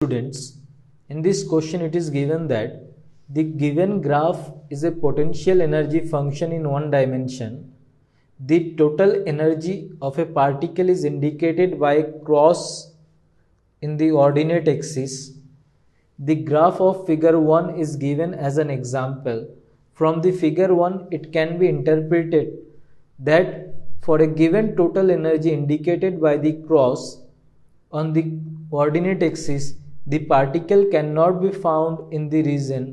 Students, in this question it is given that the given graph is a potential energy function in one dimension. The total energy of a particle is indicated by a cross in the ordinate axis. The graph of figure 1 is given as an example. From the figure 1 it can be interpreted that for a given total energy indicated by the cross on the ordinate axis, the particle cannot be found in the region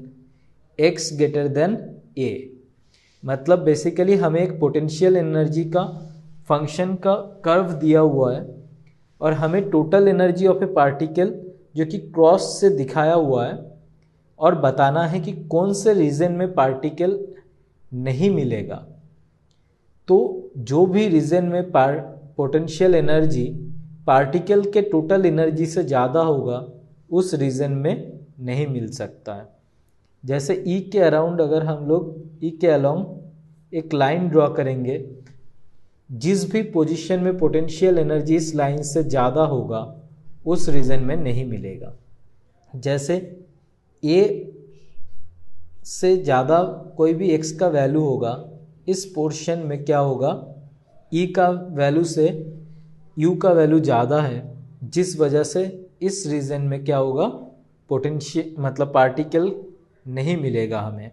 x greater than a. मतलब basically हमें एक potential energy का function का curve दिया हुआ है और हमें total energy of A particle जो कि क्रॉस से दिखाया हुआ है और बताना है कि कौन से रीजन में पार्टिकल नहीं मिलेगा। तो जो भी रीजन में पोटेंशियल एनर्जी पार्टिकल के टोटल एनर्जी से ज़्यादा होगा उस रीजन में नहीं मिल सकता है। जैसे ई के अराउंड अगर हम लोग ई के अलोंग एक लाइन ड्रॉ करेंगे, जिस भी पोजीशन में पोटेंशियल एनर्जी इस लाइन से ज़्यादा होगा उस रीजन में नहीं मिलेगा। जैसे ए से ज़्यादा कोई भी एक्स का वैल्यू होगा, इस पोर्शन में क्या होगा, ई का वैल्यू से यू का वैल्यू ज़्यादा है, जिस वजह से इस रीजन में क्या होगा, पोटेंशियल मतलब पार्टिकल नहीं मिलेगा हमें।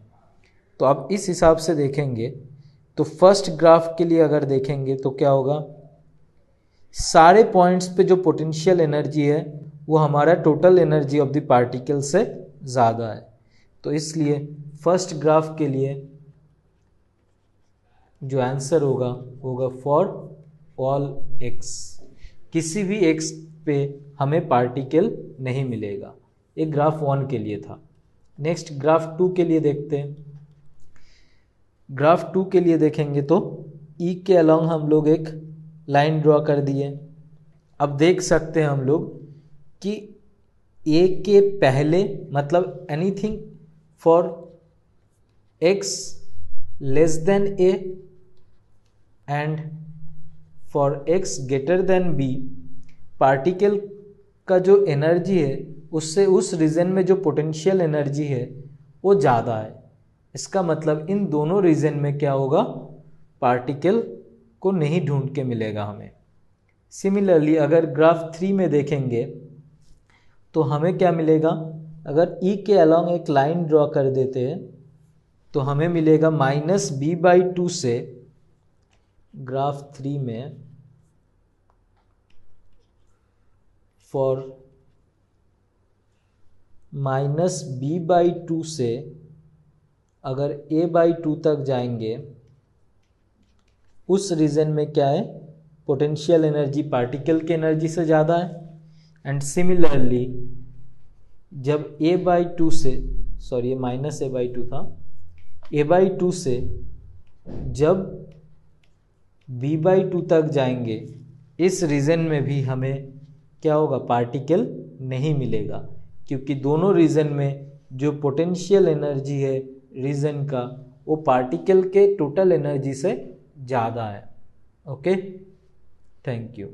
तो अब इस हिसाब से देखेंगे तो फर्स्ट ग्राफ के लिए अगर देखेंगे तो क्या होगा, सारे पॉइंट्स पे जो पोटेंशियल एनर्जी है वो हमारा total energy of the particle से ज़्यादा है। तो इसलिए फर्स्ट ग्राफ के लिए जो आंसर होगा फॉर ऑल एक्स, किसी भी एक्स पे हमें पार्टिकल नहीं मिलेगा। ये ग्राफ 1 के लिए था। नेक्स्ट ग्राफ 2 के लिए देखते हैं। ग्राफ 2 के लिए देखेंगे तो ई के अलोंग हम लोग एक लाइन ड्रॉ कर दिए। अब देख सकते हैं हम लोग कि ए के पहले मतलब anything for x less than A and for x greater than B, particle का जो एनर्जी है उससे उस रीजन में जो पोटेंशियल एनर्जी है वो ज़्यादा है। इसका मतलब इन दोनों रीजन में क्या होगा, पार्टिकल को नहीं ढूंढ के मिलेगा हमें। सिमिलरली अगर ग्राफ 3 में देखेंगे तो हमें क्या मिलेगा, अगर ई के अलोंग एक लाइन ड्रॉ कर देते हैं तो हमें मिलेगा -b/2 से ग्राफ 3 में फॉर -b/2 से अगर a/2 तक जाएंगे उस रीजन में क्या है, पोटेंशियल एनर्जी पार्टिकल के एनर्जी से ज़्यादा है। एंड सिमिलरली जब a/2 से सॉरी -a/2 था, a/2 से जब b/2 तक जाएंगे इस रीजन में भी हमें क्या होगा, पार्टिकल नहीं मिलेगा, क्योंकि दोनों रीजन में जो पोटेंशियल एनर्जी है रीजन का वो पार्टिकल के टोटल एनर्जी से ज़्यादा है। Okay, thank you.